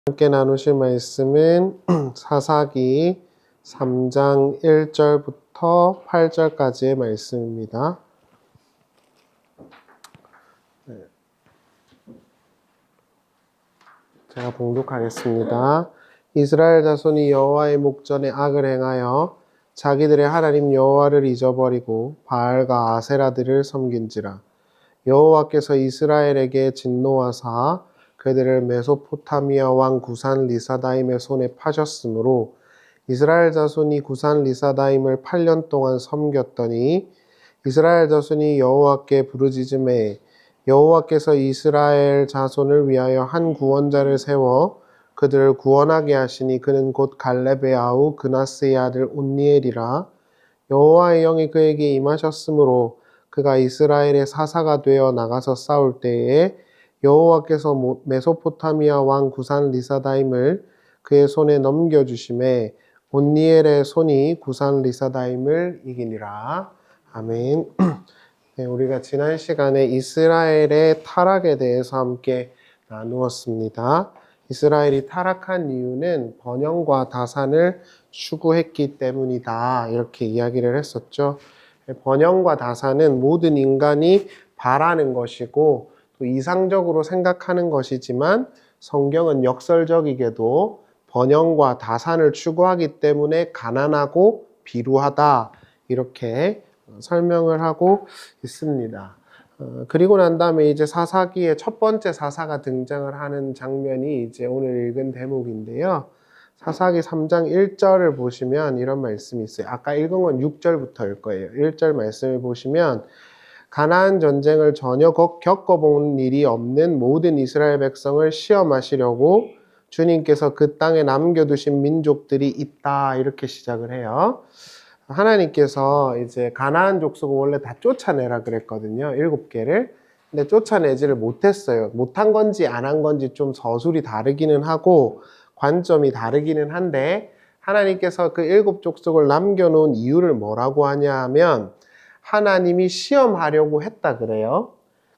함께 나누실 말씀은 사사기 3장 1절부터 8절까지의 말씀입니다. 제가 봉독하겠습니다. 이스라엘 자손이 여호와의 목전에 악을 행하여 자기들의 하나님 여호와를 잊어버리고 바알과 아세라들을 섬긴지라. 여호와께서 이스라엘에게 진노하사 그들을 메소포타미아 왕 구산 리사다임의 손에 파셨으므로 이스라엘 자손이 구산 리사다임을 8년 동안 섬겼더니 이스라엘 자손이 여호와께 부르짖음에 여호와께서 이스라엘 자손을 위하여 한 구원자를 세워 그들을 구원하게 하시니 그는 곧 갈렙의 아우 그나스의 아들 온니엘이라. 여호와의 영이 그에게 임하셨으므로 그가 이스라엘의 사사가 되어 나가서 싸울 때에 여호와께서 메소포타미아 왕 구산 리사다임을 그의 손에 넘겨주심에 온니엘의 손이 구산 리사다임을 이기니라. 아멘. 네, 우리가 지난 시간에 이스라엘의 타락에 대해서 함께 나누었습니다. 이스라엘이 타락한 이유는 번영과 다산을 추구했기 때문이다. 이렇게 이야기를 했었죠. 번영과 다산은 모든 인간이 바라는 것이고 또 이상적으로 생각하는 것이지만 성경은 역설적이게도 번영과 다산을 추구하기 때문에 가난하고 비루하다. 이렇게 설명을 하고 있습니다. 그리고 난 다음에 이제 사사기의 첫 번째 사사가 등장을 하는 장면이 이제 오늘 읽은 대목인데요. 사사기 3장 1절을 보시면 이런 말씀이 있어요. 아까 읽은 건 6절부터일 거예요. 1절 말씀을 보시면 가나안 전쟁을 전혀 겪어본 일이 없는 모든 이스라엘 백성을 시험하시려고 주님께서 그 땅에 남겨두신 민족들이 있다. 이렇게 시작을 해요. 하나님께서 이제 가나안 족속을 원래 다 쫓아내라 그랬거든요. 7개를. 근데 쫓아내지를 못했어요. 못한 건지 안 한 건지 좀 서술이 다르기는 하고 관점이 다르기는 한데 하나님께서 그 7족속을 남겨놓은 이유를 뭐라고 하냐 하면 하나님이 시험하려고 했다 그래요.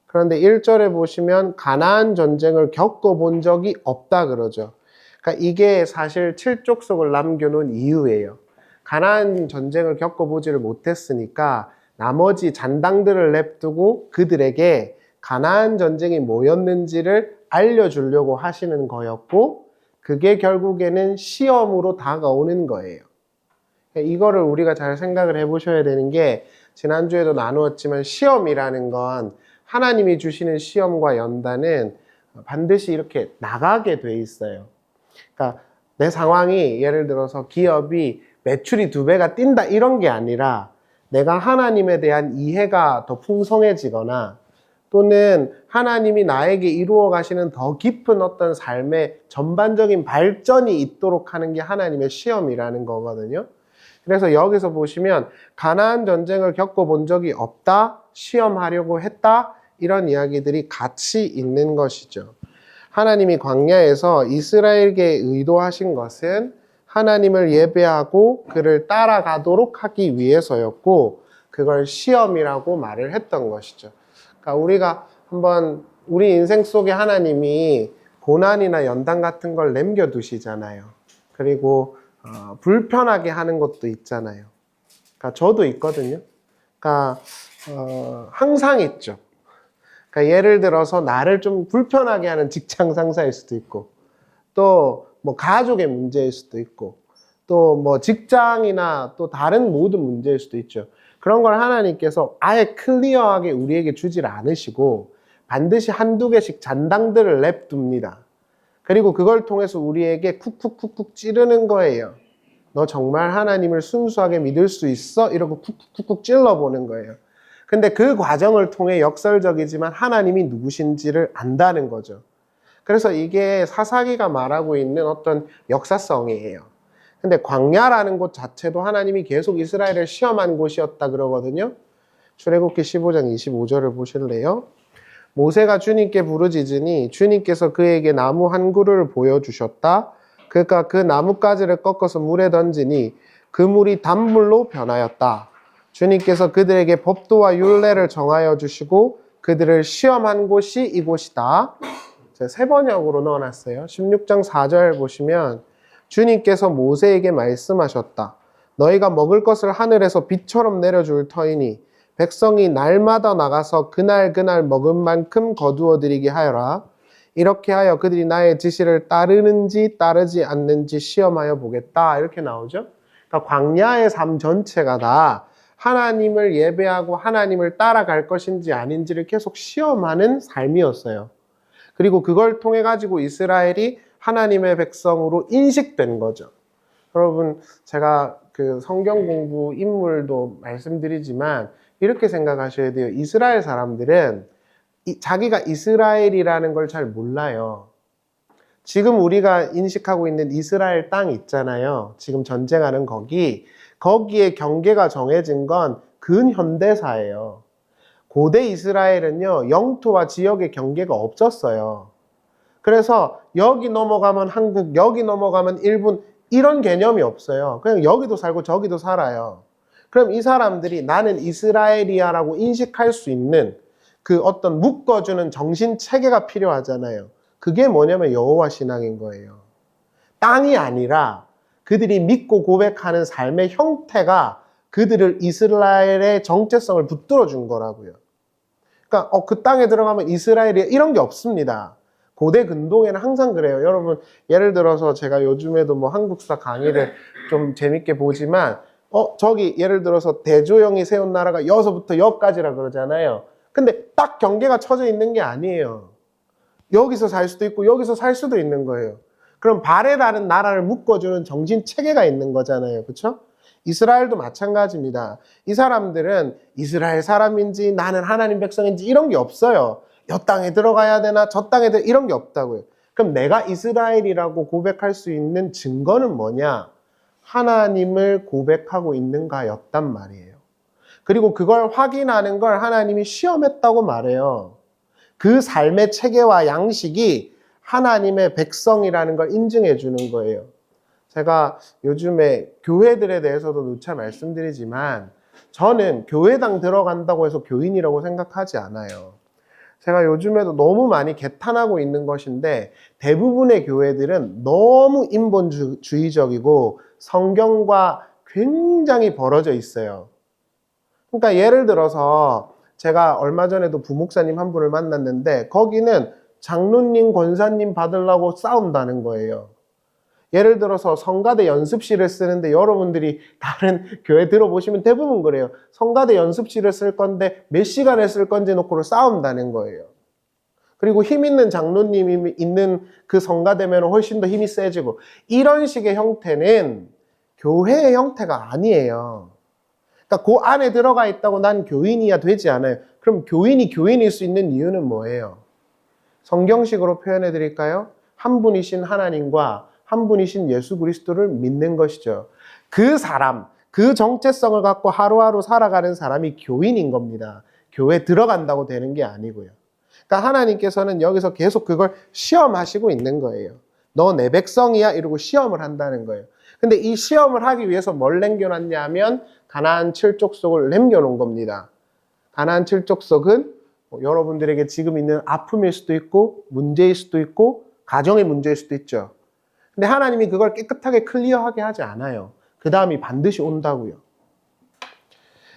그런데 1절에 보시면 가나안 전쟁을 겪어본 적이 없다 그러죠. 그러니까 이게 사실 7족속을 남겨놓은 이유예요. 가나안 전쟁을 겪어보지를 못했으니까 나머지 잔당들을 냅두고 그들에게 가나안 전쟁이 뭐였는지를 알려주려고 하시는 거였고 그게 결국에는 시험으로 다가오는 거예요. 이거를 우리가 잘 생각을 해보셔야 되는 게 지난주에도 나누었지만 시험이라는 건 하나님이 주시는 시험과 연단은 반드시 이렇게 나가게 돼 있어요. 그러니까 내 상황이 예를 들어서 기업이 매출이 2배가 뛴다 이런 게 아니라 내가 하나님에 대한 이해가 더 풍성해지거나 또는 하나님이 나에게 이루어 가시는 더 깊은 어떤 삶의 전반적인 발전이 있도록 하는 게 하나님의 시험이라는 거거든요. 그래서 여기서 보시면 가나안 전쟁을 겪어본 적이 없다, 시험하려고 했다 이런 이야기들이 같이 있는 것이죠. 하나님이 광야에서 이스라엘에게 의도하신 것은 하나님을 예배하고 그를 따라가도록 하기 위해서였고 그걸 시험이라고 말을 했던 것이죠. 그러니까 우리가 한번 우리 인생 속에 하나님이 고난이나 연단 같은 걸 남겨두시잖아요. 그리고 불편하게 하는 것도 있잖아요. 그러니까 저도 있거든요. 그러니까 항상 있죠. 그러니까 예를 들어서 나를 좀 불편하게 하는 직장 상사일 수도 있고 또 뭐 가족의 문제일 수도 있고 또 뭐 직장이나 또 다른 모든 문제일 수도 있죠. 그런 걸 하나님께서 아예 클리어하게 우리에게 주질 않으시고 반드시 한두 개씩 잔당들을 냅둡니다. 그리고 그걸 통해서 우리에게 쿡쿡쿡쿡 찌르는 거예요. 너 정말 하나님을 순수하게 믿을 수 있어? 이러고 쿡쿡쿡쿡 찔러보는 거예요. 근데 그 과정을 통해 역설적이지만 하나님이 누구신지를 안다는 거죠. 그래서 이게 사사기가 말하고 있는 어떤 역사성이에요. 근데 광야라는 곳 자체도 하나님이 계속 이스라엘을 시험한 곳이었다 그러거든요. 출애굽기 15장 25절을 보실래요? 모세가 주님께 부르짖으니 주님께서 그에게 나무 한 그루를 보여주셨다. 그러니까 그 나뭇가지를 꺾어서 물에 던지니 그 물이 단물로 변하였다. 주님께서 그들에게 법도와 율례를 정하여 주시고 그들을 시험한 곳이 이곳이다. 제가 세 번역으로 넣어놨어요. 16장 4절 보시면 주님께서 모세에게 말씀하셨다. 너희가 먹을 것을 하늘에서 비처럼 내려줄 터이니 백성이 날마다 나가서 그날 먹은 만큼 거두어 드리게 하여라. 이렇게 하여 그들이 나의 지시를 따르는지 따르지 않는지 시험하여 보겠다. 이렇게 나오죠. 그러니까 광야의 삶 전체가 다 하나님을 예배하고 하나님을 따라갈 것인지 아닌지를 계속 시험하는 삶이었어요. 그리고 그걸 통해 가지고 이스라엘이 하나님의 백성으로 인식된 거죠. 여러분, 제가 그 성경 공부 인물도 말씀드리지만 이렇게 생각하셔야 돼요. 이스라엘 사람들은 자기가 이스라엘이라는 걸 잘 몰라요. 지금 우리가 인식하고 있는 이스라엘 땅 있잖아요. 지금 전쟁하는 거기에 경계가 정해진 건 근현대사예요. 고대 이스라엘은요, 영토와 지역의 경계가 없었어요. 그래서 여기 넘어가면 한국, 여기 넘어가면 일본, 이런 개념이 없어요. 그냥 여기도 살고 저기도 살아요. 그럼 이 사람들이 나는 이스라엘이야라고 인식할 수 있는 그 어떤 묶어주는 정신 체계가 필요하잖아요. 그게 뭐냐면 여호와 신앙인 거예요. 땅이 아니라 그들이 믿고 고백하는 삶의 형태가 그들을 이스라엘의 정체성을 붙들어 준 거라고요. 그러니까 그 땅에 들어가면 이스라엘이 이런 게 없습니다. 고대 근동에는 항상 그래요. 여러분, 예를 들어서 제가 요즘에도 뭐 한국사 강의를 좀 재밌게 보지만 저기 예를 들어서 대조영이 세운 나라가 여기서부터 여기까지라 그러잖아요. 근데 딱 경계가 쳐져 있는 게 아니에요. 여기서 살 수도 있고 여기서 살 수도 있는 거예요. 그럼 발에 다른 나라를 묶어주는 정신 체계가 있는 거잖아요. 그렇죠? 이스라엘도 마찬가지입니다. 이 사람들은 이스라엘 사람인지 나는 하나님 백성인지 이런 게 없어요. 이 땅에 들어가야 되나 저 땅에 이런 게 없다고요. 그럼 내가 이스라엘이라고 고백할 수 있는 증거는 뭐냐? 하나님을 고백하고 있는가였단 말이에요. 그리고 그걸 확인하는 걸 하나님이 시험했다고 말해요. 그 삶의 체계와 양식이 하나님의 백성이라는 걸 인증해 주는 거예요. 제가 요즘에 교회들에 대해서도 누차 말씀드리지만 저는 교회당 들어간다고 해서 교인이라고 생각하지 않아요. 제가 요즘에도 너무 많이 개탄하고 있는 것인데 대부분의 교회들은 너무 인본주의적이고 성경과 굉장히 벌어져 있어요. 그러니까 예를 들어서 제가 얼마 전에도 부목사님 한 분을 만났는데 거기는 장로님, 권사님 받으려고 싸운다는 거예요. 예를 들어서 성가대 연습실을 쓰는데 여러분들이 다른 교회 들어보시면 대부분 그래요. 성가대 연습실을 쓸 건데 몇 시간을 쓸 건지 놓고를 싸운다는 거예요. 그리고 힘 있는 장로님이 있는 그 성가대면 훨씬 더 힘이 세지고 이런 식의 형태는 교회의 형태가 아니에요. 그러니까 그 안에 들어가 있다고 난 교인이야 되지 않아요. 그럼 교인이 교인일 수 있는 이유는 뭐예요? 성경식으로 표현해 드릴까요? 한 분이신 하나님과 한 분이신 예수 그리스도를 믿는 것이죠. 그 사람, 그 정체성을 갖고 하루하루 살아가는 사람이 교인인 겁니다. 교회 들어간다고 되는 게 아니고요. 그러니까 하나님께서는 여기서 계속 그걸 시험하시고 있는 거예요. 너 내 백성이야 이러고 시험을 한다는 거예요. 근데 이 시험을 하기 위해서 뭘 남겨놨냐 하면 가나안 칠족속을 남겨놓은 겁니다. 가나안 칠족속은 여러분들에게 지금 있는 아픔일 수도 있고 문제일 수도 있고 가정의 문제일 수도 있죠. 근데 하나님이 그걸 깨끗하게 클리어하게 하지 않아요. 그 다음이 반드시 온다고요.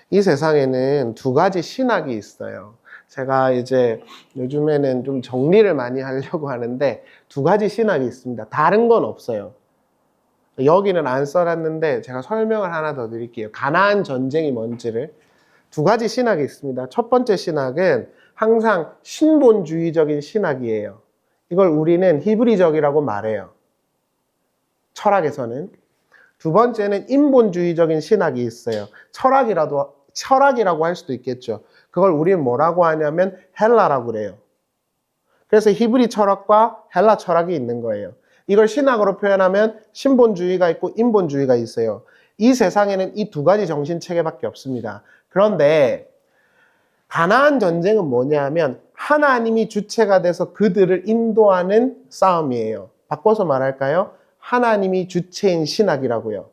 이 세상에는 두 가지 신학이 있어요. 제가 이제 요즘에는 좀 정리를 많이 하려고 하는데 두 가지 신학이 있습니다. 다른 건 없어요. 여기는 안 써놨는데 제가 설명을 하나 더 드릴게요. 가나안 전쟁이 뭔지를. 두 가지 신학이 있습니다. 첫 번째 신학은 항상 신본주의적인 신학이에요. 이걸 우리는 히브리적이라고 말해요. 철학에서는. 두 번째는 인본주의적인 신학이 있어요. 철학이라고 할 수도 있겠죠. 그걸 우리는 뭐라고 하냐면 헬라라고 그래요. 그래서 히브리 철학과 헬라 철학이 있는 거예요. 이걸 신학으로 표현하면 신본주의가 있고 인본주의가 있어요. 이 세상에는 이 두 가지 정신체계밖에 없습니다. 그런데 가나안 전쟁은 뭐냐면 하나님이 주체가 돼서 그들을 인도하는 싸움이에요. 바꿔서 말할까요? 하나님이 주체인 신학이라고요.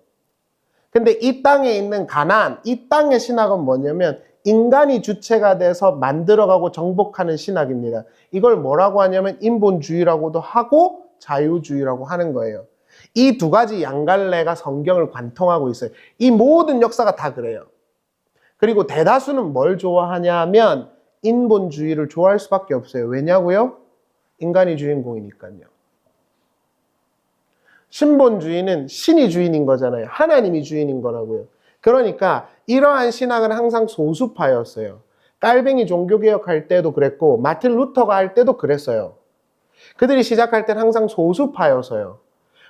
근데 이 땅에 있는 가나안, 이 땅의 신학은 뭐냐면 인간이 주체가 돼서 만들어가고 정복하는 신학입니다. 이걸 뭐라고 하냐면 인본주의라고도 하고 자유주의라고 하는 거예요. 이 두 가지 양갈래가 성경을 관통하고 있어요. 이 모든 역사가 다 그래요. 그리고 대다수는 뭘 좋아하냐면 인본주의를 좋아할 수밖에 없어요. 왜냐고요? 인간이 주인공이니까요. 신본주의는 신이 주인인 거잖아요. 하나님이 주인인 거라고요. 그러니까 이러한 신학은 항상 소수파였어요. 깔뱅이 종교개혁할 때도 그랬고 마틴 루터가 할 때도 그랬어요. 그들이 시작할 때는 항상 소수파여서요.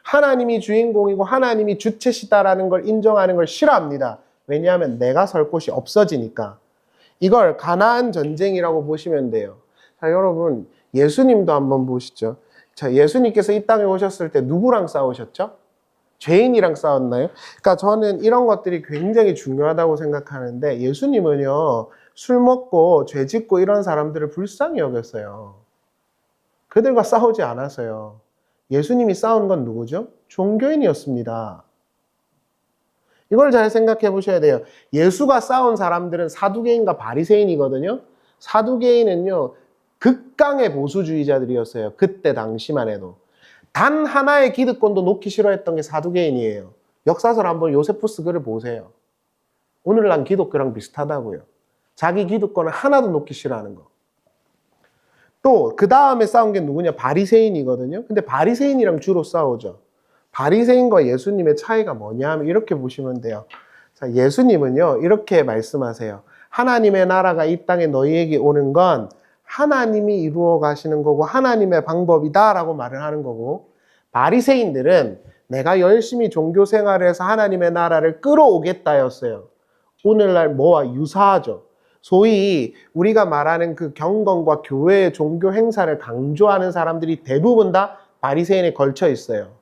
하나님이 주인공이고 하나님이 주체시다라는 걸 인정하는 걸 싫어합니다. 왜냐하면 내가 설 곳이 없어지니까. 이걸 가나안 전쟁이라고 보시면 돼요. 자, 여러분 예수님도 한번 보시죠. 자, 예수님께서 이 땅에 오셨을 때 누구랑 싸우셨죠? 죄인이랑 싸웠나요? 그러니까 저는 이런 것들이 굉장히 중요하다고 생각하는데 예수님은요, 술 먹고 죄 짓고 이런 사람들을 불쌍히 여겼어요. 그들과 싸우지 않았어요. 예수님이 싸운 건 누구죠? 종교인이었습니다. 이걸 잘 생각해 보셔야 돼요. 예수가 싸운 사람들은 사두개인과 바리새인이거든요. 사두개인은요, 극강의 보수주의자들이었어요. 그때 당시만 해도. 단 하나의 기득권도 놓기 싫어했던 게 사두개인이에요. 역사설 한번 요세푸스 글을 보세요. 오늘날 기독교랑 비슷하다고요. 자기 기득권을 하나도 놓기 싫어하는 거. 또 그 다음에 싸운 게 누구냐? 바리새인이거든요. 근데 바리새인이랑 주로 싸우죠. 바리새인과 예수님의 차이가 뭐냐 하면 이렇게 보시면 돼요. 자, 예수님은요, 이렇게 말씀하세요. 하나님의 나라가 이 땅에 너희에게 오는 건 하나님이 이루어 가시는 거고 하나님의 방법이다라고 말을 하는 거고, 바리새인들은 내가 열심히 종교 생활을 해서 하나님의 나라를 끌어오겠다였어요. 오늘날 뭐와 유사하죠. 소위 우리가 말하는 그 경건과 교회의 종교 행사를 강조하는 사람들이 대부분 다 바리새인에 걸쳐 있어요.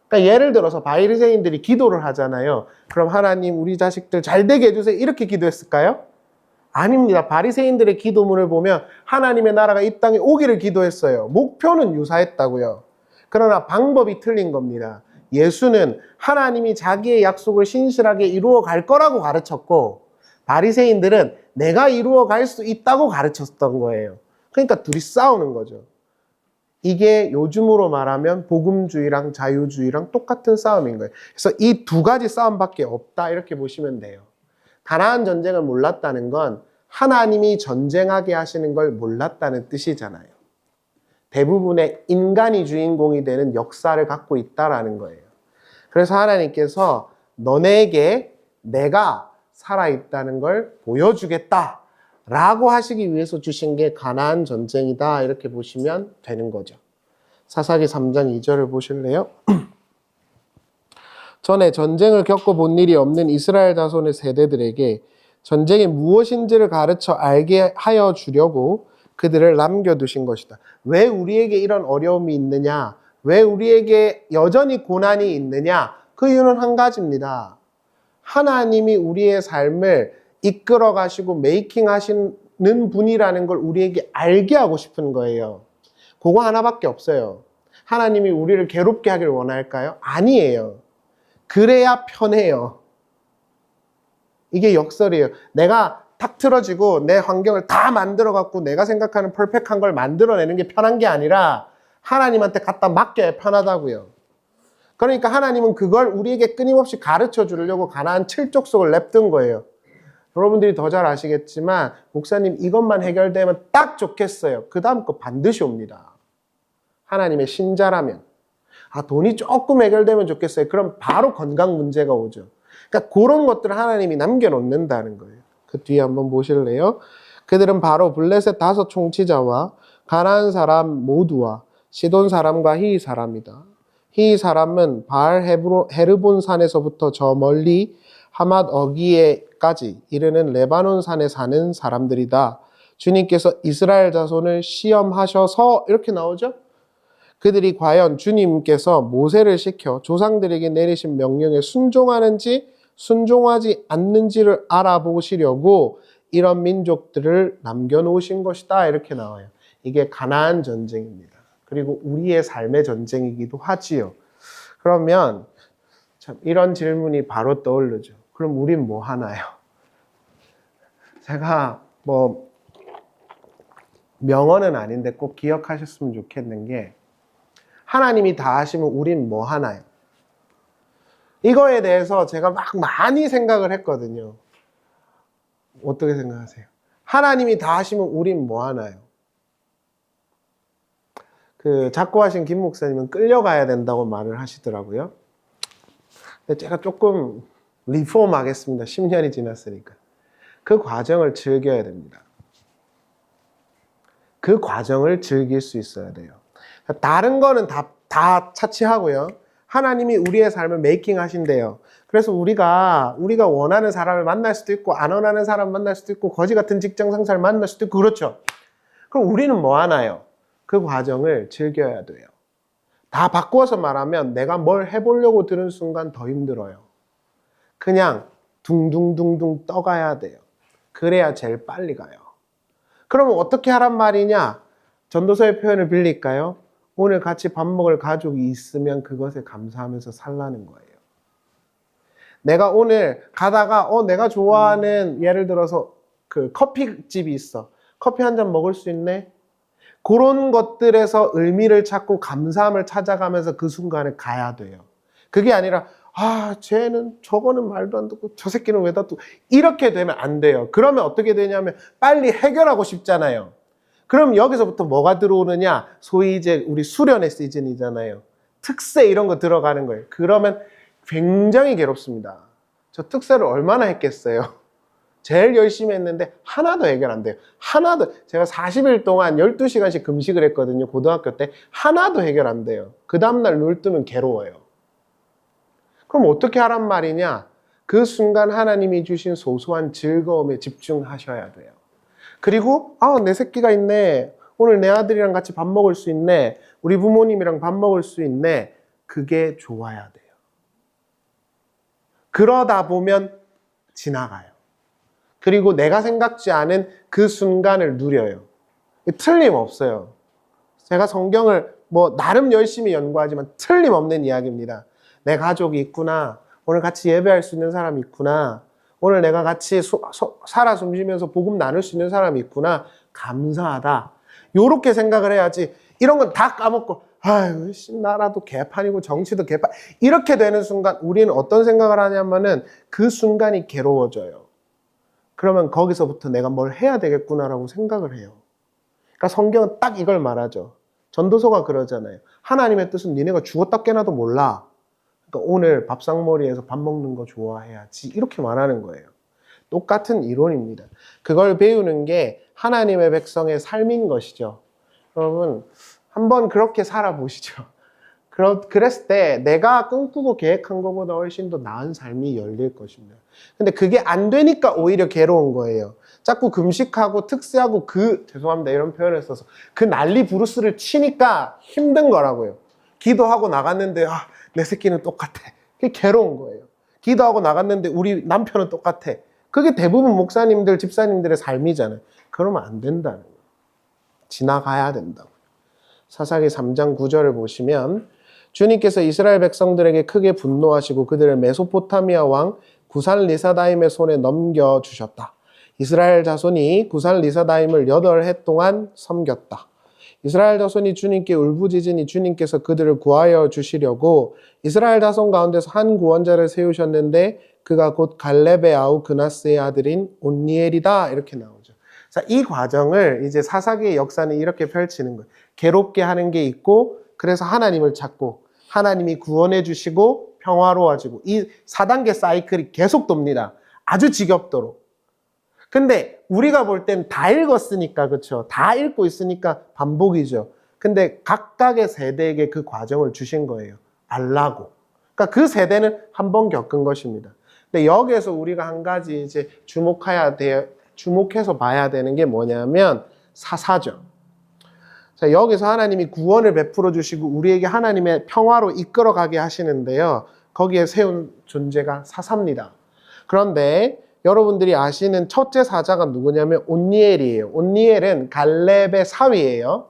그러니까 예를 들어서 바리새인들이 기도를 하잖아요. 그럼 하나님 우리 자식들 잘 되게 해주세요. 이렇게 기도했을까요? 아닙니다. 바리새인들의 기도문을 보면 하나님의 나라가 이 땅에 오기를 기도했어요. 목표는 유사했다고요. 그러나 방법이 틀린 겁니다. 예수는 하나님이 자기의 약속을 신실하게 이루어 갈 거라고 가르쳤고, 바리새인들은 내가 이루어 갈 수 있다고 가르쳤던 거예요. 그러니까 둘이 싸우는 거죠. 이게 요즘으로 말하면 복음주의랑 자유주의랑 똑같은 싸움인 거예요. 그래서 이 두 가지 싸움밖에 없다 이렇게 보시면 돼요. 가나안 전쟁을 몰랐다는 건 하나님이 전쟁하게 하시는 걸 몰랐다는 뜻이잖아요. 대부분의 인간이 주인공이 되는 역사를 갖고 있다라는 거예요. 그래서 하나님께서 너네에게 내가 살아있다는 걸 보여주겠다라고 하시기 위해서 주신 게 가나안 전쟁이다 이렇게 보시면 되는 거죠. 사사기 3장 2절을 보실래요? 전에 전쟁을 겪어본 일이 없는 이스라엘 자손의 세대들에게 전쟁이 무엇인지를 가르쳐 알게 하여 주려고 그들을 남겨두신 것이다. 왜 우리에게 이런 어려움이 있느냐? 왜 우리에게 여전히 고난이 있느냐? 그 이유는 한 가지입니다. 하나님이 우리의 삶을 이끌어 가시고 메이킹 하시는 분이라는 걸 우리에게 알게 하고 싶은 거예요. 그거 하나밖에 없어요. 하나님이 우리를 괴롭게 하길 원할까요? 아니에요. 그래야 편해요. 이게 역설이에요. 내가 탁 틀어지고 내 환경을 다 만들어 갖고 내가 생각하는 퍼펙트한 걸 만들어내는 게 편한 게 아니라 하나님한테 갖다 맡겨야 편하다고요. 그러니까 하나님은 그걸 우리에게 끊임없이 가르쳐 주려고 가나안 7족속을 냅둔 거예요. 여러분들이 더 잘 아시겠지만 목사님 이것만 해결되면 딱 좋겠어요. 그 다음 거 반드시 옵니다. 하나님의 신자라면. 돈이 조금 해결되면 좋겠어요. 그럼 바로 건강 문제가 오죠. 그러니까 그런 것들을 하나님이 남겨놓는다는 거예요. 그 뒤에 한번 보실래요? 그들은 바로 블레셋 5 총치자와 가나안 사람 모두와 시돈 사람과 히이 사람이다. 히이 사람은 바알 헤르본 산에서부터 저 멀리 하맛 어기에까지 이르는 레바논 산에 사는 사람들이다. 주님께서 이스라엘 자손을 시험하셔서 이렇게 나오죠? 그들이 과연 주님께서 모세를 시켜 조상들에게 내리신 명령에 순종하는지 순종하지 않는지를 알아보시려고 이런 민족들을 남겨놓으신 것이다. 이렇게 나와요. 이게 가나안 전쟁입니다. 그리고 우리의 삶의 전쟁이기도 하지요. 그러면 참 이런 질문이 바로 떠오르죠. 그럼 우린 뭐 하나요? 제가 뭐 명언은 아닌데 꼭 기억하셨으면 좋겠는 게 하나님이 다 하시면 우린 뭐 하나요? 이거에 대해서 제가 막 많이 생각을 했거든요. 어떻게 생각하세요? 하나님이 다 하시면 우린 뭐 하나요? 그 작고하신 김 목사님은 끌려가야 된다고 말을 하시더라고요. 근데 제가 조금 리폼 하겠습니다. 10년이 지났으니까. 그 과정을 즐겨야 됩니다. 그 과정을 즐길 수 있어야 돼요. 다른 거는 다 차치하고요. 하나님이 우리의 삶을 메이킹 하신대요. 그래서 우리가 원하는 사람을 만날 수도 있고 안 원하는 사람 만날 수도 있고 거지 같은 직장 상사를 만날 수도 있고 그렇죠. 그럼 우리는 뭐 하나요? 그 과정을 즐겨야 돼요. 다 바꾸어서 말하면 내가 뭘 해보려고 드는 순간 더 힘들어요. 그냥 둥둥둥둥 떠가야 돼요. 그래야 제일 빨리 가요. 그러면 어떻게 하란 말이냐? 전도서의 표현을 빌릴까요? 오늘 같이 밥 먹을 가족이 있으면 그것에 감사하면서 살라는 거예요. 내가 오늘 가다가 내가 좋아하는 예를 들어서 그 커피집이 있어. 커피 한 잔 먹을 수 있네? 그런 것들에서 의미를 찾고 감사함을 찾아가면서 그 순간에 가야 돼요. 그게 아니라 쟤는 저거는 말도 안 듣고 저 새끼는 왜 다투고 이렇게 되면 안 돼요. 그러면 어떻게 되냐면 빨리 해결하고 싶잖아요. 그럼 여기서부터 뭐가 들어오느냐? 소위 이제 우리 수련의 시즌이잖아요. 특세 이런 거 들어가는 거예요. 그러면 굉장히 괴롭습니다. 저 특세를 얼마나 했겠어요? 제일 열심히 했는데 하나도 해결 안 돼요. 하나도. 제가 40일 동안 12시간씩 금식을 했거든요. 고등학교 때. 하나도 해결 안 돼요. 그 다음날 눈 뜨면 괴로워요. 그럼 어떻게 하란 말이냐? 그 순간 하나님이 주신 소소한 즐거움에 집중하셔야 돼요. 그리고 내 새끼가 있네. 오늘 내 아들이랑 같이 밥 먹을 수 있네. 우리 부모님이랑 밥 먹을 수 있네. 그게 좋아야 돼요. 그러다 보면 지나가요. 그리고 내가 생각지 않은 그 순간을 누려요. 틀림없어요. 제가 성경을 나름 열심히 연구하지만 틀림없는 이야기입니다. 내 가족이 있구나. 오늘 같이 예배할 수 있는 사람이 있구나. 오늘 내가 같이 살아 숨쉬면서 복음 나눌 수 있는 사람이 있구나. 감사하다. 요렇게 생각을 해야지. 이런 건 다 까먹고 아유, 나라도 개판이고 정치도 개판. 이렇게 되는 순간 우리는 어떤 생각을 하냐면은 그 순간이 괴로워져요. 그러면 거기서부터 내가 뭘 해야 되겠구나라고 생각을 해요. 그러니까 성경은 딱 이걸 말하죠. 전도서가 그러잖아요. 하나님의 뜻은 니네가 죽었다 깨나도 몰라. 그러니까 오늘 밥상머리에서 밥 먹는 거 좋아해야지. 이렇게 말하는 거예요. 똑같은 이론입니다. 그걸 배우는 게 하나님의 백성의 삶인 것이죠. 여러분 한번 그렇게 살아보시죠. 그랬을 때 내가 꿈꾸고 계획한 것보다 훨씬 더 나은 삶이 열릴 것입니다. 근데 그게 안 되니까 오히려 괴로운 거예요. 자꾸 금식하고 특세하고 죄송합니다 이런 표현을 써서 그 난리 부르스를 치니까 힘든 거라고요. 기도하고 나갔는데 내 새끼는 똑같아. 그게 괴로운 거예요. 기도하고 나갔는데 우리 남편은 똑같아. 그게 대부분 목사님들, 집사님들의 삶이잖아요. 그러면 안 된다는 거예요. 지나가야 된다고. 사사기 3장 9절을 보시면 주님께서 이스라엘 백성들에게 크게 분노하시고 그들을 메소포타미아 왕 구산 리사다임의 손에 넘겨주셨다. 이스라엘 자손이 구산 리사다임을 8해 동안 섬겼다. 이스라엘 자손이 주님께 울부짖으니 주님께서 그들을 구하여 주시려고 이스라엘 자손 가운데서 한 구원자를 세우셨는데 그가 곧 갈렙의 아우 그나스의 아들인 온니엘이다. 이렇게 나오죠. 자, 이 과정을 이제 사사기의 역사는 이렇게 펼치는 거예요. 괴롭게 하는 게 있고 그래서 하나님을 찾고 하나님이 구원해 주시고 평화로워지고 이 4단계 사이클이 계속 돕니다. 아주 지겹도록. 근데 우리가 볼 땐 다 읽었으니까 그렇죠. 다 읽고 있으니까 반복이죠. 근데 각각의 세대에게 그 과정을 주신 거예요. 알라고. 그러니까 그 세대는 한 번 겪은 것입니다. 근데 여기에서 우리가 한 가지 이제 주목해서 봐야 되는 게 뭐냐면 사사죠. 자, 여기서 하나님이 구원을 베풀어 주시고 우리에게 하나님의 평화로 이끌어가게 하시는데요. 거기에 세운 존재가 사사입니다. 그런데 여러분들이 아시는 첫째 사자가 누구냐면 온니엘이에요. 온니엘은 갈렙의 사위예요.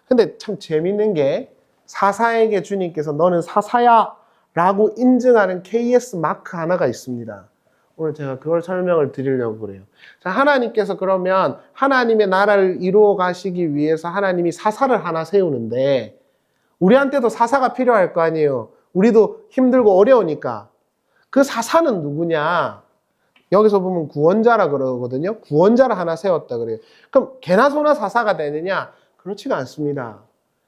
근데 참 재밌는 게 사사에게 주님께서 너는 사사야 라고 인증하는 KS 마크 하나가 있습니다. 오늘 제가 그걸 설명을 드리려고 그래요. 자, 하나님께서 그러면 하나님의 나라를 이루어 가시기 위해서 하나님이 사사를 하나 세우는데 우리한테도 사사가 필요할 거 아니에요. 우리도 힘들고 어려우니까. 그 사사는 누구냐? 여기서 보면 구원자라 그러거든요. 구원자를 하나 세웠다 그래요. 그럼 개나 소나 사사가 되느냐? 그렇지가 않습니다.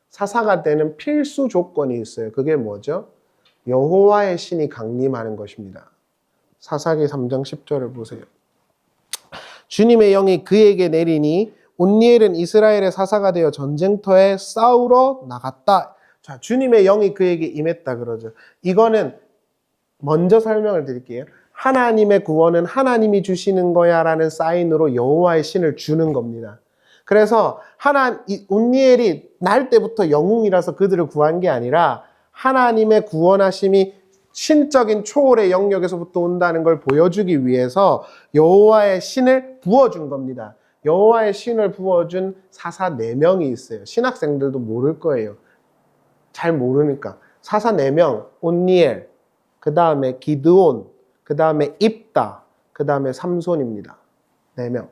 사사가 되는 필수 조건이 있어요. 그게 뭐죠? 여호와의 신이 강림하는 것입니다. 사사기 3장 10절을 보세요. 주님의 영이 그에게 내리니 온니엘은 이스라엘의 사사가 되어 전쟁터에 싸우러 나갔다. 자, 주님의 영이 그에게 임했다 그러죠. 이거는 먼저 설명을 드릴게요. 하나님의 구원은 하나님이 주시는 거야 라는 사인으로 여호와의 신을 주는 겁니다. 그래서 온니엘이 날 때부터 영웅이라서 그들을 구한 게 아니라 하나님의 구원하심이 신적인 초월의 영역에서부터 온다는 걸 보여주기 위해서 여호와의 신을 부어준 겁니다. 여호와의 신을 부어준 사사 4명이 있어요. 신학생들도 모를 거예요. 잘 모르니까. 사사 4명, 온니엘, 그 다음에 기드온, 그 다음에 입다, 그 다음에 삼손입니다. 4명.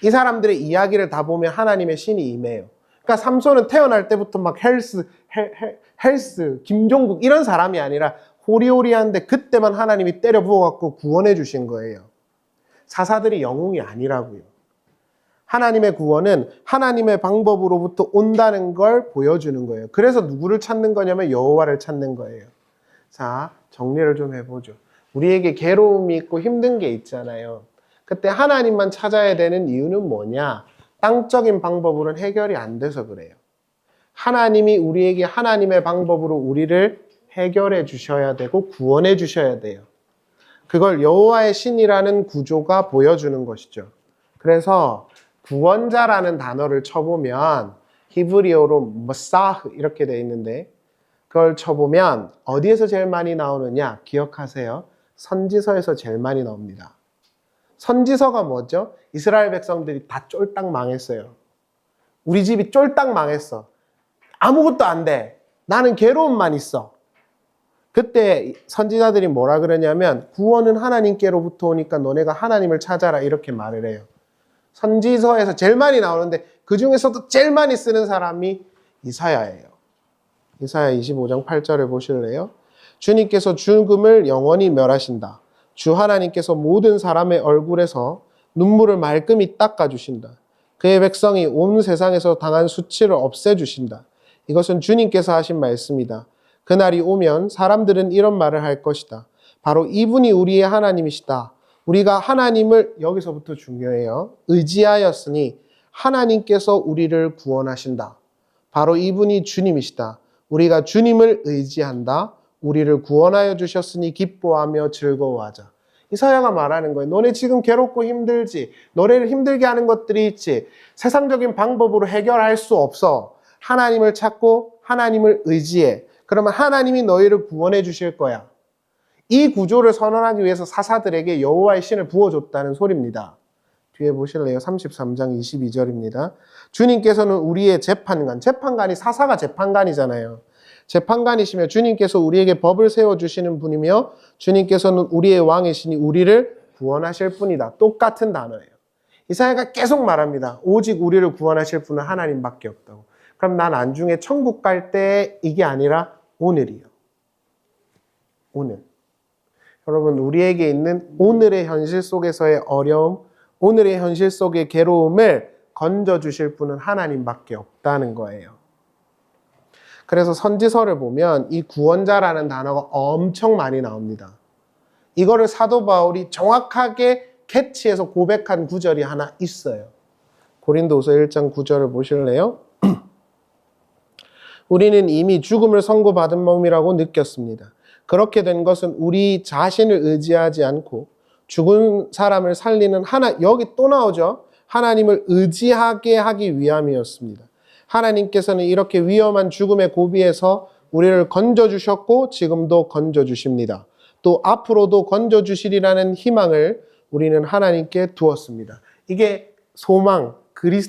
이 사람들의 이야기를 다 보면 하나님의 신이 임해요. 그러니까 삼손은 태어날 때부터 막 헬스, 김종국 이런 사람이 아니라 호리호리한데 그때만 하나님이 때려 부어갖고 구원해 주신 거예요. 사사들이 영웅이 아니라고요. 하나님의 구원은 하나님의 방법으로부터 온다는 걸 보여주는 거예요. 그래서 누구를 찾는 거냐면 여호와를 찾는 거예요. 자, 정리를 좀 해보죠. 우리에게 괴로움이 있고 힘든 게 있잖아요. 그때 하나님만 찾아야 되는 이유는 뭐냐? 땅적인 방법으로는 해결이 안 돼서 그래요. 하나님이 우리에게 하나님의 방법으로 우리를 해결해 주셔야 되고 구원해 주셔야 돼요. 그걸 여호와의 신이라는 구조가 보여주는 것이죠. 그래서 구원자라는 단어를 쳐보면 히브리어로 머사흐 이렇게 돼 있는데 그걸 쳐보면 어디에서 제일 많이 나오느냐? 기억하세요. 선지서에서 제일 많이 나옵니다. 선지서가 뭐죠? 이스라엘 백성들이 다 쫄딱 망했어요. 우리 집이 쫄딱 망했어. 아무것도 안 돼. 나는 괴로움만 있어. 그때 선지자들이 뭐라 그러냐면 구원은 하나님께로부터 오니까 너네가 하나님을 찾아라 이렇게 말을 해요. 선지서에서 제일 많이 나오는데 그 중에서도 제일 많이 쓰는 사람이 이사야예요. 이사야 25장 8절을 보실래요? 주님께서 죽음을 영원히 멸하신다. 주 하나님께서 모든 사람의 얼굴에서 눈물을 말끔히 닦아주신다. 그의 백성이 온 세상에서 당한 수치를 없애주신다. 이것은 주님께서 하신 말씀이다. 그날이 오면 사람들은 이런 말을 할 것이다. 바로 이분이 우리의 하나님이시다. 우리가 하나님을, 여기서부터 중요해요, 의지하였으니 하나님께서 우리를 구원하신다. 바로 이분이 주님이시다. 우리가 주님을 의지한다. 우리를 구원하여 주셨으니 기뻐하며 즐거워하자. 이사야가 말하는 거예요. 너네 지금 괴롭고 힘들지. 너네를 힘들게 하는 것들이 있지. 세상적인 방법으로 해결할 수 없어. 하나님을 찾고 하나님을 의지해. 그러면 하나님이 너희를 구원해 주실 거야. 이 구조를 선언하기 위해서 사사들에게 여호와의 신을 부어줬다는 소리입니다. 뒤에 보실래요? 33장 22절입니다. 주님께서는 우리의 재판관, 재판관이 사사가 재판관이잖아요. 재판관이시며 주님께서 우리에게 법을 세워주시는 분이며 주님께서는 우리의 왕이시니 우리를 구원하실 분이다. 똑같은 단어예요. 이사야가 계속 말합니다. 오직 우리를 구원하실 분은 하나님밖에 없다고. 그럼 난 안중에 천국 갈 때 이게 아니라 오늘이요. 오늘. 여러분, 우리에게 있는 오늘의 현실 속에서의 어려움, 오늘의 현실 속의 괴로움을 건져주실 분은 하나님밖에 없다는 거예요. 그래서 선지서를 보면 이 구원자라는 단어가 엄청 많이 나옵니다. 이거를 사도 바울이 정확하게 캐치해서 고백한 구절이 하나 있어요. 고린도후서 1장 9절을 보실래요? 우리는 이미 죽음을 선고받은 몸이라고 느꼈습니다. 그렇게 된 것은 우리 자신을 의지하지 않고 죽은 사람을 살리는 여기 또 나오죠. 하나님을 의지하게 하기 위함이었습니다. 하나님께서는 이렇게 위험한 죽음의 고비에서 우리를 건져주셨고 지금도 건져주십니다. 또 앞으로도 건져주시리라는 희망을 우리는 하나님께 두었습니다. 이게 소망,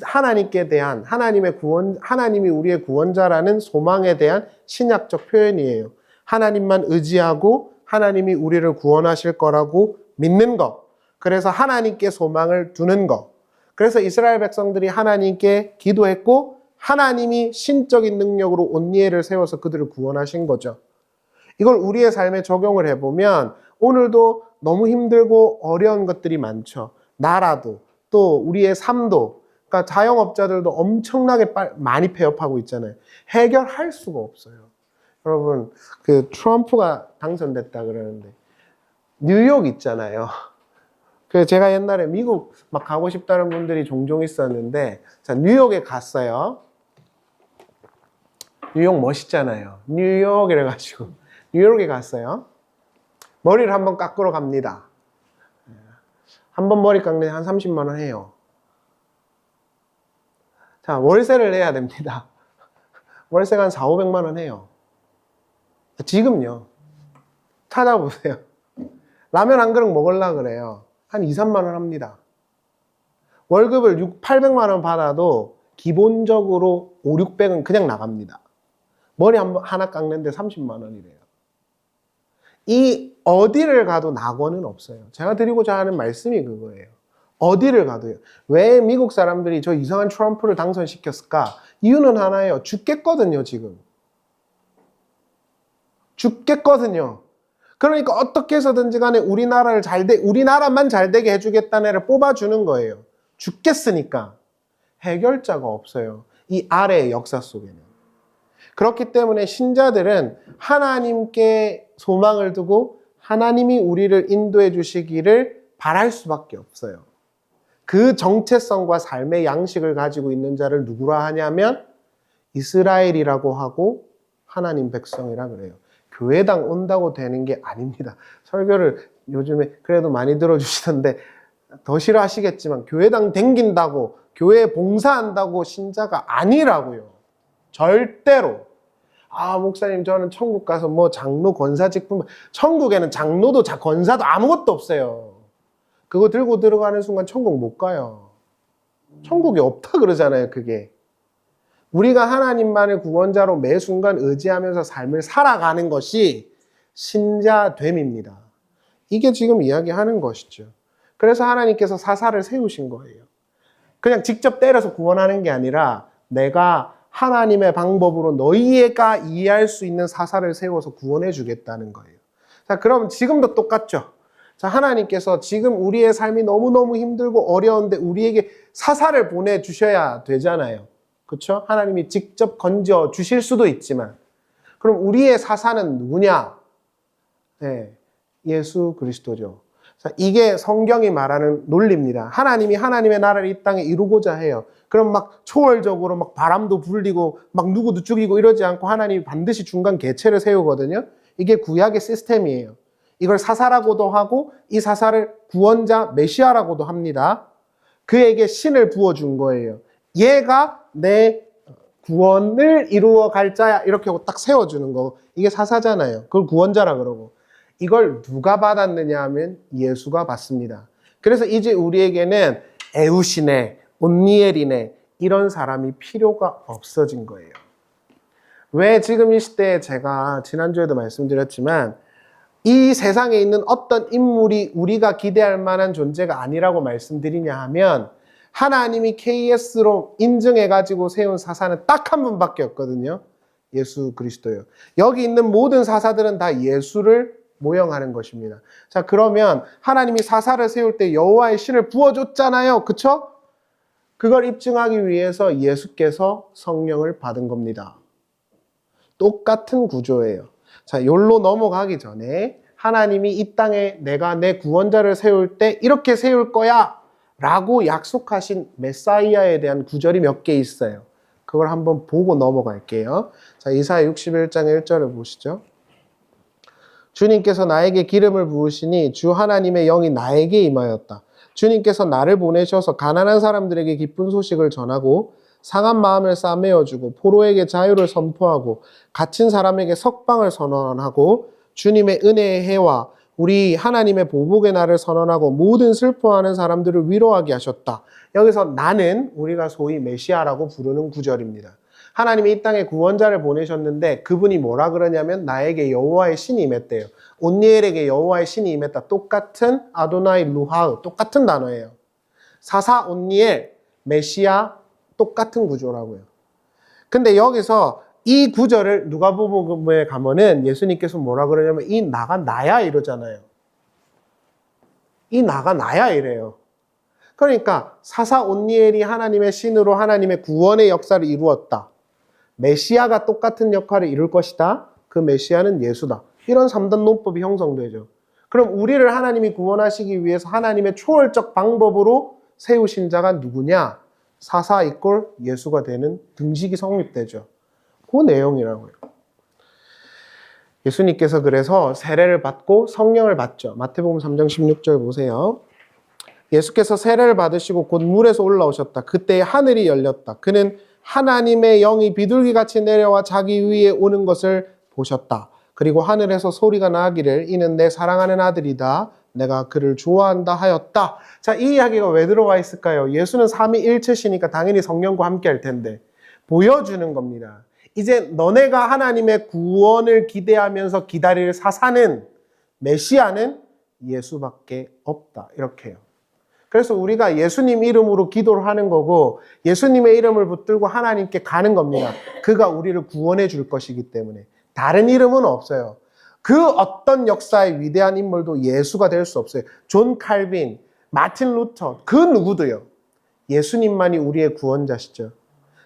하나님께 대한 하나님이 우리의 구원자라는 소망에 대한 신약적 표현이에요. 하나님만 의지하고 하나님이 우리를 구원하실 거라고 믿는 거. 그래서 하나님께 소망을 두는 거. 그래서 이스라엘 백성들이 하나님께 기도했고 하나님이 신적인 능력으로 온니엘을 세워서 그들을 구원하신 거죠. 이걸 우리의 삶에 적용을 해보면 오늘도 너무 힘들고 어려운 것들이 많죠. 나라도 또 우리의 삶도, 그러니까 자영업자들도 엄청나게 많이 폐업하고 있잖아요. 해결할 수가 없어요. 여러분, 그 트럼프가 당선됐다 그러는데 뉴욕 있잖아요. 그 제가 옛날에 미국 막 가고 싶다는 분들이 종종 있었는데, 자, 뉴욕에 갔어요. 뉴욕 멋있잖아요. 뉴욕 이래가지고 뉴욕에 갔어요. 머리를 한번 깎으러 갑니다. 한번 머리 깎는 한 30만 원 해요. 자, 월세를 내야 됩니다. 월세가 한 4, 500만 원 해요. 지금요. 찾아보세요. 라면 한 그릇 먹으려고 그래요. 한 2, 3만 원 합니다. 월급을 6, 800만 원 받아도 기본적으로 5, 600은 그냥 나갑니다. 머리 하나 깎는데 30만 원이래요. 이 어디를 가도 낙원은 없어요. 제가 드리고자 하는 말씀이 그거예요. 어디를 가도요. 왜 미국 사람들이 저 이상한 트럼프를 당선시켰을까? 이유는 하나예요. 죽겠거든요, 지금. 죽겠거든요. 그러니까 어떻게 해서든지 간에 우리나라만 잘 되게 해주겠다는 애를 뽑아주는 거예요. 죽겠으니까. 해결자가 없어요. 이 아래의 역사 속에는. 그렇기 때문에 신자들은 하나님께 소망을 두고 하나님이 우리를 인도해 주시기를 바랄 수밖에 없어요. 그 정체성과 삶의 양식을 가지고 있는 자를 누구라 하냐면 이스라엘이라고 하고 하나님 백성이라 그래요. 교회당 온다고 되는 게 아닙니다. 설교를 요즘에 그래도 많이 들어주시던데 더 싫어하시겠지만 교회당 댕긴다고 교회에 봉사한다고 신자가 아니라고요. 절대로. 아, 목사님 저는 천국 가서 뭐 장로 권사직분, 천국에는 장로도 권사도 아무것도 없어요. 그거 들고 들어가는 순간 천국 못 가요. 천국이 없다 그러잖아요, 그게. 우리가 하나님만을 구원자로 매 순간 의지하면서 삶을 살아가는 것이 신자됨입니다. 이게 지금 이야기하는 것이죠. 그래서 하나님께서 사사를 세우신 거예요. 그냥 직접 때려서 구원하는 게 아니라 내가 하나님의 방법으로 너희가 이해할 수 있는 사사를 세워서 구원해 주겠다는 거예요. 자, 그럼 지금도 똑같죠. 자, 하나님께서 지금 우리의 삶이 너무너무 힘들고 어려운데 우리에게 사사를 보내주셔야 되잖아요. 그렇죠? 하나님이 직접 건져 주실 수도 있지만 그럼 우리의 사사는 누구냐? 네, 예수 그리스도죠. 자, 이게 성경이 말하는 논리입니다. 하나님이 하나님의 나라를 이 땅에 이루고자 해요. 그럼 막 초월적으로 막 바람도 불리고 막 누구도 죽이고 이러지 않고 하나님이 반드시 중간 개체를 세우거든요. 이게 구약의 시스템이에요. 이걸 사사라고도 하고 이 사사를 구원자 메시아라고도 합니다. 그에게 신을 부어준 거예요. 얘가 내 구원을 이루어 갈 자야 이렇게 하고 딱 세워주는 거. 이게 사사잖아요. 그걸 구원자라 그러고. 이걸 누가 받았느냐 하면 예수가 받습니다. 그래서 이제 우리에게는 에우시네, 온니엘이네 이런 사람이 필요가 없어진 거예요. 왜 지금 이 시대에 제가 지난주에도 말씀드렸지만 이 세상에 있는 어떤 인물이 우리가 기대할 만한 존재가 아니라고 말씀드리냐 하면 하나님이 KS로 인증해가지고 세운 사사는 딱 한 분밖에 없거든요. 예수 그리스도예요. 여기 있는 모든 사사들은 다 예수를 모형하는 것입니다. 자, 그러면 하나님이 사사를 세울 때 여호와의 신을 부어줬잖아요. 그쵸? 그걸 입증하기 위해서 예수께서 성령을 받은 겁니다. 똑같은 구조예요. 자, 여기로 넘어가기 전에 하나님이 이 땅에 내가 내 구원자를 세울 때 이렇게 세울 거야 라고 약속하신 메사이아에 대한 구절이 몇 개 있어요. 그걸 한번 보고 넘어갈게요. 자, 이사야 61장 1절을 보시죠. 주님께서 나에게 기름을 부으시니 주 하나님의 영이 나에게 임하였다. 주님께서 나를 보내셔서 가난한 사람들에게 기쁜 소식을 전하고 상한 마음을 싸매어주고 포로에게 자유를 선포하고 갇힌 사람에게 석방을 선언하고 주님의 은혜의 해와 우리 하나님의 보복의 날을 선언하고 모든 슬퍼하는 사람들을 위로하게 하셨다. 여기서 나는 우리가 소위 메시아라고 부르는 구절입니다. 하나님이 이 땅에 구원자를 보내셨는데 그분이 뭐라 그러냐면 나에게 여호와의 신이 임했대요. 온니엘에게 여호와의 신이 임했다. 똑같은 아도나이 루하흐, 똑같은 단어예요. 사사 온니엘, 메시아 똑같은 구조라고요. 근데 여기서 이 구절을 누가복음에 가면은 예수님께서 뭐라 그러냐면 이 나가 나야 이러잖아요. 이 나가 나야 이래요. 그러니까 사사 온니엘이 하나님의 신으로 하나님의 구원의 역사를 이루었다. 메시아가 똑같은 역할을 이룰 것이다. 그 메시아는 예수다. 이런 3단 논법이 형성되죠. 그럼 우리를 하나님이 구원하시기 위해서 하나님의 초월적 방법으로 세우신 자가 누구냐? 사사 이꼴 예수가 되는 등식이 성립되죠. 그 내용이라고요. 예수님께서 그래서 세례를 받고 성령을 받죠. 마태복음 3장 16절 보세요. 예수께서 세례를 받으시고 곧 물에서 올라오셨다. 그때 하늘이 열렸다. 그는 하나님의 영이 비둘기같이 내려와 자기 위에 오는 것을 보셨다. 그리고 하늘에서 소리가 나기를 이는 내 사랑하는 아들이다. 내가 그를 좋아한다 하였다. 자, 이 이야기가 왜 들어가 있을까요? 예수는 삼위일체시니까 당연히 성령과 함께 할 텐데 보여주는 겁니다. 이제 너네가 하나님의 구원을 기대하면서 기다릴 사사는 메시아는 예수밖에 없다. 이렇게요. 그래서 우리가 예수님 이름으로 기도를 하는 거고 예수님의 이름을 붙들고 하나님께 가는 겁니다. 그가 우리를 구원해 줄 것이기 때문에. 다른 이름은 없어요. 그 어떤 역사의 위대한 인물도 예수가 될 수 없어요. 존 칼빈, 마틴 루터, 그 누구도요. 예수님만이 우리의 구원자시죠.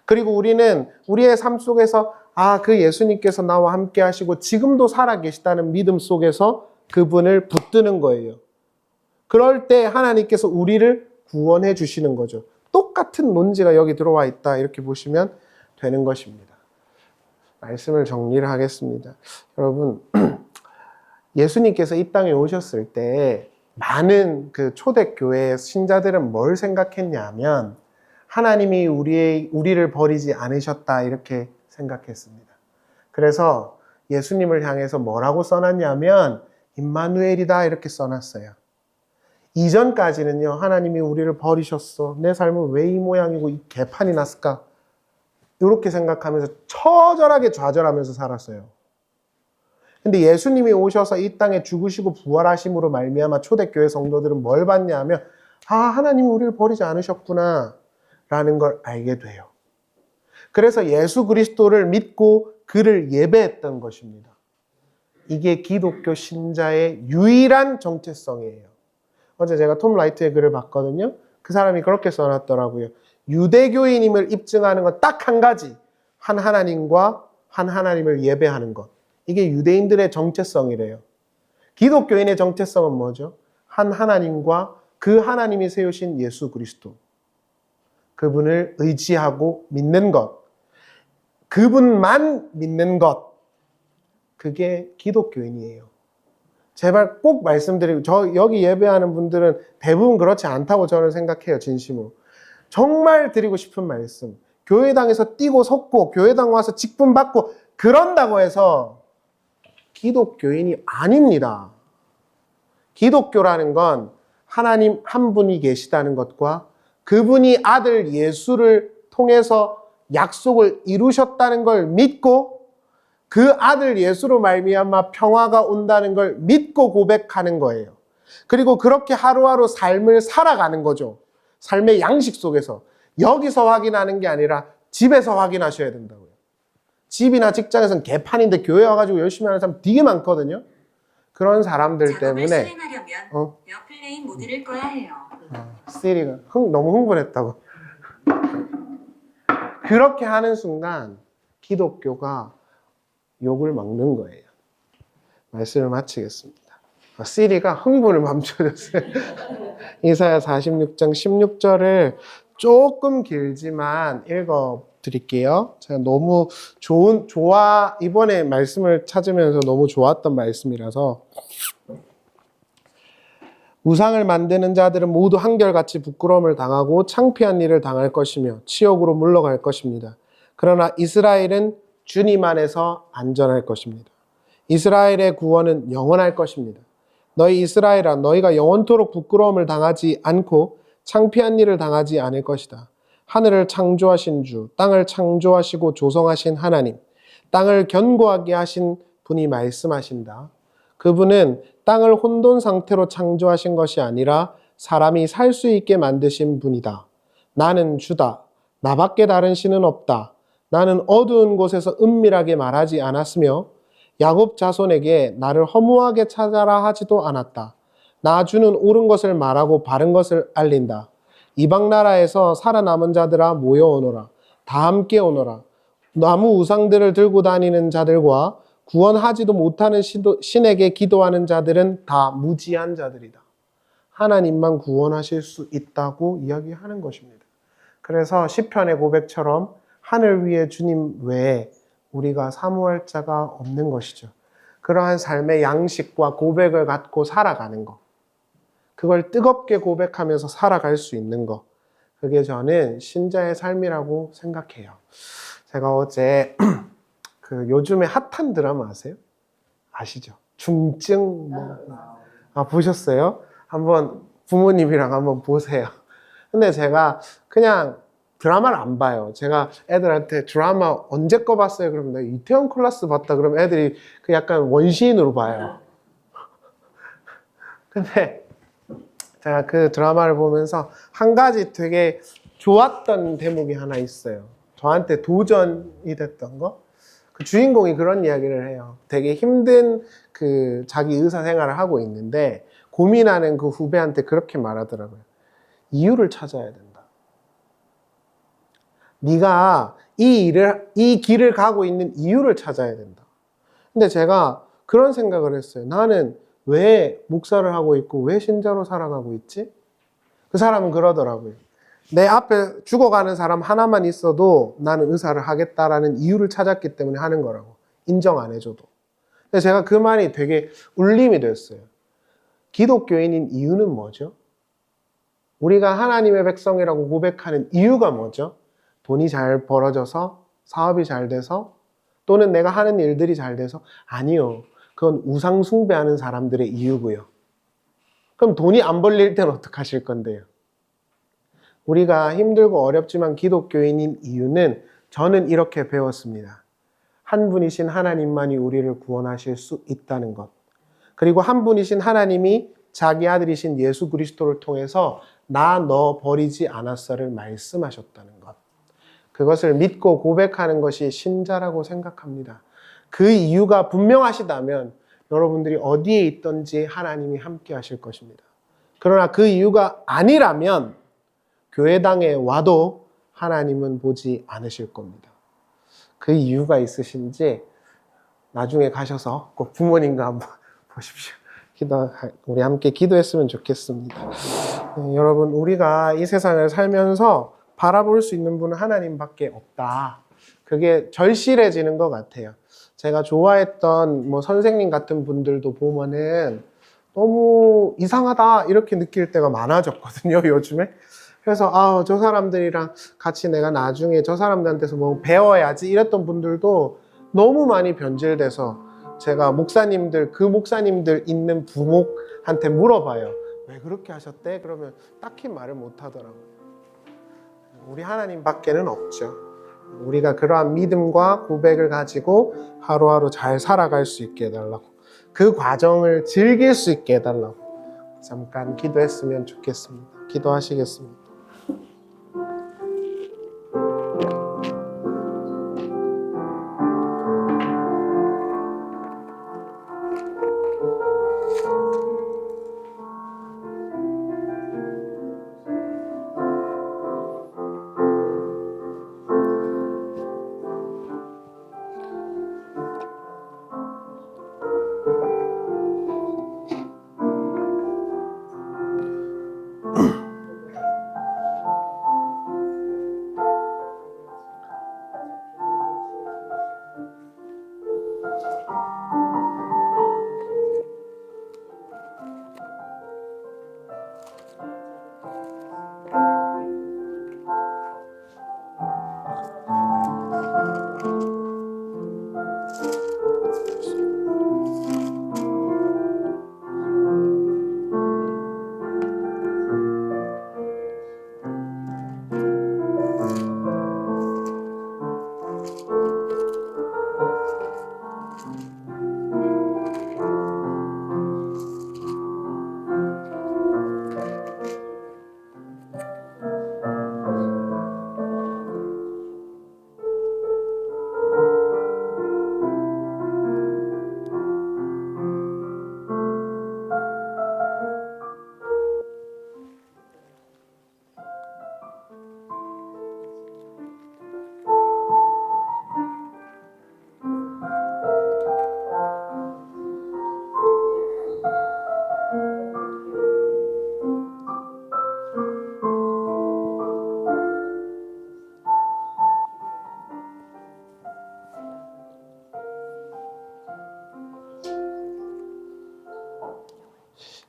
그리고 우리는 우리의 삶 속에서 그 예수님께서 나와 함께 하시고 지금도 살아 계시다는 믿음 속에서 그분을 붙드는 거예요. 그럴 때 하나님께서 우리를 구원해 주시는 거죠. 똑같은 논지가 여기 들어와 있다. 이렇게 보시면 되는 것입니다. 말씀을 정리를 하겠습니다. 여러분, 예수님께서 이 땅에 오셨을 때 많은 그 초대교회 신자들은 뭘 생각했냐면 하나님이 우리를 버리지 않으셨다 이렇게 생각했습니다. 그래서 예수님을 향해서 뭐라고 써놨냐면 임마누엘이다 이렇게 써놨어요. 이전까지는요, 하나님이 우리를 버리셨어. 내 삶은 왜 이 모양이고 이 개판이 났을까? 이렇게 생각하면서 처절하게 좌절하면서 살았어요. 근데 예수님이 오셔서 이 땅에 죽으시고 부활하심으로 말미암아 초대교회 성도들은 뭘 받냐면 하나님이 우리를 버리지 않으셨구나 라는 걸 알게 돼요. 그래서 예수 그리스도를 믿고 그를 예배했던 것입니다. 이게 기독교 신자의 유일한 정체성이에요. 어제 제가 톰 라이트의 글을 봤거든요. 그 사람이 그렇게 써놨더라고요. 유대교인임을 입증하는 건 딱 한 가지. 한 하나님과 한 하나님을 예배하는 것. 이게 유대인들의 정체성이래요. 기독교인의 정체성은 뭐죠? 한 하나님과 그 하나님이 세우신 예수 그리스도. 그분을 의지하고 믿는 것. 그분만 믿는 것. 그게 기독교인이에요. 제발 꼭 말씀드리고, 여기 예배하는 분들은 대부분 그렇지 않다고 저는 생각해요, 진심으로. 정말 드리고 싶은 말씀. 교회당에서 뛰고 섰고, 교회당 와서 직분 받고, 그런다고 해서 기독교인이 아닙니다. 기독교라는 건 하나님 한 분이 계시다는 것과 그분이 아들 예수를 통해서 약속을 이루셨다는 걸 믿고 그 아들 예수로 말미암아 평화가 온다는 걸 믿고 고백하는 거예요. 그리고 그렇게 하루하루 삶을 살아가는 거죠. 삶의 양식 속에서. 여기서 확인하는 게 아니라 집에서 확인하셔야 된다고요. 집이나 직장에서는 개판인데 교회 와가지고 열심히 하는 사람 되게 많거든요. 그런 사람들 때문에 수행하려면 에어플레인 모드를 꺼야 해요. 시리가 너무 흥분했다고. 그렇게 하는 순간 기독교가 욕을 먹는 거예요. 말씀을 마치겠습니다. 시리가 흥분을 멈춰줬어요. 이사야 46장 16절을 조금 길지만 읽어드릴게요. 제가 너무 이번에 말씀을 찾으면서 너무 좋았던 말씀이라서. 우상을 만드는 자들은 모두 한결같이 부끄러움을 당하고 창피한 일을 당할 것이며 치욕으로 물러갈 것입니다. 그러나 이스라엘은 주님 안에서 안전할 것입니다. 이스라엘의 구원은 영원할 것입니다. 너희 이스라엘아, 너희가 영원토록 부끄러움을 당하지 않고 창피한 일을 당하지 않을 것이다. 하늘을 창조하신 주, 땅을 창조하시고 조성하신 하나님, 땅을 견고하게 하신 분이 말씀하신다. 그분은 땅을 혼돈 상태로 창조하신 것이 아니라 사람이 살 수 있게 만드신 분이다. 나는 주다. 나밖에 다른 신은 없다. 나는 어두운 곳에서 은밀하게 말하지 않았으며 야곱 자손에게 나를 허무하게 찾아라 하지도 않았다. 나 주는 옳은 것을 말하고 바른 것을 알린다. 이방 나라에서 살아남은 자들아 모여오너라. 다 함께 오너라. 나무 우상들을 들고 다니는 자들과 구원하지도 못하는 신에게 기도하는 자들은 다 무지한 자들이다. 하나님만 구원하실 수 있다고 이야기하는 것입니다. 그래서 시편의 고백처럼 하늘 위에 주님 외에 우리가 사모할 자가 없는 것이죠. 그러한 삶의 양식과 고백을 갖고 살아가는 것. 그걸 뜨겁게 고백하면서 살아갈 수 있는 것. 그게 저는 신자의 삶이라고 생각해요. 제가 어제 요즘에 핫한 드라마 아세요? 아시죠? 중증 보셨어요? 한번 부모님이랑 한번 보세요. 근데 제가 그냥 드라마를 안 봐요. 제가 애들한테 드라마 언제 거 봤어요? 그러면 내가 이태원 클라스 봤다. 그러면 애들이 그 약간 원시인으로 봐요. 근데 제가 그 드라마를 보면서 한 가지 되게 좋았던 대목이 하나 있어요. 저한테 도전이 됐던 거. 그 주인공이 그런 이야기를 해요. 되게 힘든 자기 의사 생활을 하고 있는데 고민하는 그 후배한테 그렇게 말하더라고요. 이유를 찾아야 된다. 네가 이 길을 가고 있는 이유를 찾아야 된다. 근데 제가 그런 생각을 했어요. 나는 왜 목사를 하고 있고 왜 신자로 살아가고 있지? 그 사람은 그러더라고요. 내 앞에 죽어가는 사람 하나만 있어도 나는 의사를 하겠다라는 이유를 찾았기 때문에 하는 거라고. 인정 안 해줘도. 근데 제가 그 말이 되게 울림이 됐어요. 기독교인인 이유는 뭐죠? 우리가 하나님의 백성이라고 고백하는 이유가 뭐죠? 돈이 잘 벌어져서, 사업이 잘 돼서, 또는 내가 하는 일들이 잘 돼서? 아니요. 그건 우상 숭배하는 사람들의 이유고요. 그럼 돈이 안 벌릴 때는 어떡하실 건데요? 우리가 힘들고 어렵지만 기독교인인 이유는 저는 이렇게 배웠습니다. 한 분이신 하나님만이 우리를 구원하실 수 있다는 것. 그리고 한 분이신 하나님이 자기 아들이신 예수 그리스도를 통해서 나 너 버리지 않았어를 말씀하셨다는 것. 그것을 믿고 고백하는 것이 신자라고 생각합니다. 그 이유가 분명하시다면 여러분들이 어디에 있든지 하나님이 함께 하실 것입니다. 그러나 그 이유가 아니라면 교회당에 와도 하나님은 보지 않으실 겁니다. 그 이유가 있으신지 나중에 가셔서 꼭 부모님과 한번 보십시오. 우리 함께 기도했으면 좋겠습니다. 네, 여러분, 우리가 이 세상을 살면서 바라볼 수 있는 분은 하나님밖에 없다. 그게 절실해지는 것 같아요. 제가 좋아했던 선생님 같은 분들도 보면은 너무 이상하다 이렇게 느낄 때가 많아졌거든요, 요즘에. 그래서 저 사람들이랑 같이 내가 나중에 저 사람들한테서 뭐 배워야지 이랬던 분들도 너무 많이 변질돼서 제가 그 목사님들 있는 부목한테 물어봐요. 왜 그렇게 하셨대? 그러면 딱히 말을 못 하더라고요. 우리 하나님밖에는 없죠. 우리가 그러한 믿음과 고백을 가지고 하루하루 잘 살아갈 수 있게 해달라고, 그 과정을 즐길 수 있게 해달라고 잠깐 기도했으면 좋겠습니다. 기도하시겠습니다.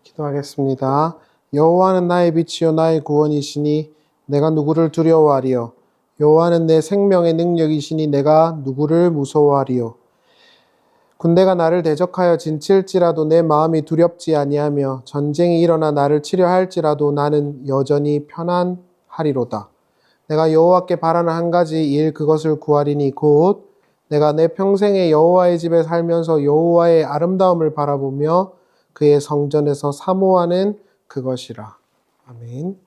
기도하겠습니다. 여호와는 나의 빛이요 나의 구원이시니 내가 누구를 두려워하리요. 여호와는 내 생명의 능력이시니 내가 누구를 무서워하리요. 군대가 나를 대적하여 진칠지라도 내 마음이 두렵지 아니하며 전쟁이 일어나 나를 치려 할지라도 나는 여전히 편안하리로다. 내가 여호와께 바라는 한 가지 일 그것을 구하리니 곧 내가 내 평생에 여호와의 집에 살면서 여호와의 아름다움을 바라보며 그의 성전에서 사모하는 그것이라. 아멘.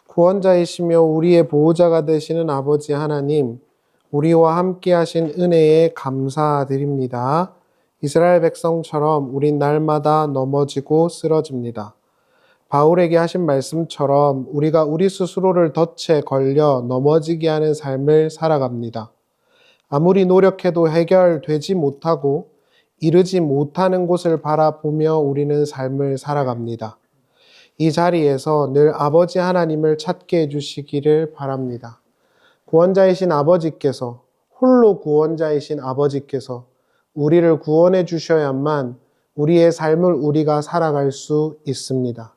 구원자이시며 우리의 보호자가 되시는 아버지 하나님, 우리와 함께 하신 은혜에 감사드립니다. 이스라엘 백성처럼 우린 날마다 넘어지고 쓰러집니다. 바울에게 하신 말씀처럼 우리가 우리 스스로를 덫에 걸려 넘어지게 하는 삶을 살아갑니다. 아무리 노력해도 해결되지 못하고 이르지 못하는 곳을 바라보며 우리는 삶을 살아갑니다. 이 자리에서 늘 아버지 하나님을 찾게 해주시기를 바랍니다. 구원자이신 아버지께서, 홀로 구원자이신 아버지께서 우리를 구원해 주셔야만 우리의 삶을 우리가 살아갈 수 있습니다.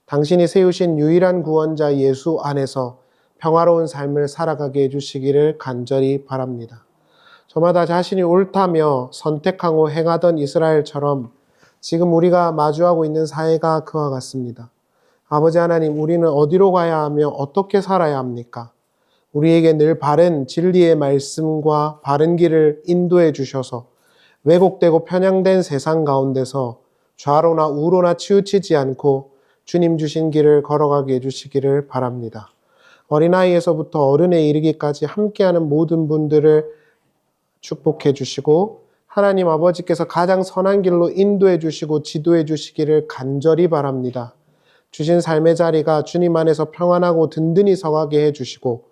당신이 세우신 유일한 구원자 예수 안에서 평화로운 삶을 살아가게 해주시기를 간절히 바랍니다. 저마다 자신이 옳다며 선택하고 행하던 이스라엘처럼 지금 우리가 마주하고 있는 사회가 그와 같습니다. 아버지 하나님, 우리는 어디로 가야 하며 어떻게 살아야 합니까? 우리에게 늘 바른 진리의 말씀과 바른 길을 인도해 주셔서 왜곡되고 편향된 세상 가운데서 좌로나 우로나 치우치지 않고 주님 주신 길을 걸어가게 해주시기를 바랍니다. 어린아이에서부터 어른에 이르기까지 함께하는 모든 분들을 축복해 주시고 하나님 아버지께서 가장 선한 길로 인도해 주시고 지도해 주시기를 간절히 바랍니다. 주신 삶의 자리가 주님 안에서 평안하고 든든히 서가게 해주시고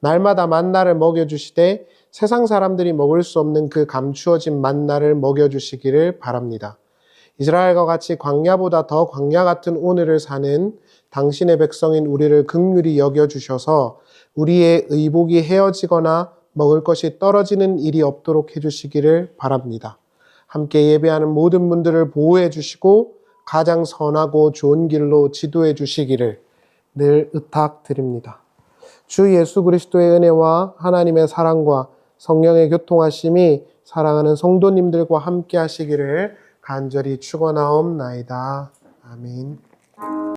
날마다 만나를 먹여주시되 세상 사람들이 먹을 수 없는 그 감추어진 만나를 먹여주시기를 바랍니다. 이스라엘과 같이 광야보다 더 광야 같은 오늘을 사는 당신의 백성인 우리를 긍휼히 여겨주셔서 우리의 의복이 헤어지거나 먹을 것이 떨어지는 일이 없도록 해주시기를 바랍니다. 함께 예배하는 모든 분들을 보호해 주시고 가장 선하고 좋은 길로 지도해 주시기를 늘 의탁드립니다. 주 예수 그리스도의 은혜와 하나님의 사랑과 성령의 교통하심이 사랑하는 성도님들과 함께 하시기를 간절히 축원하옵나이다. 아멘.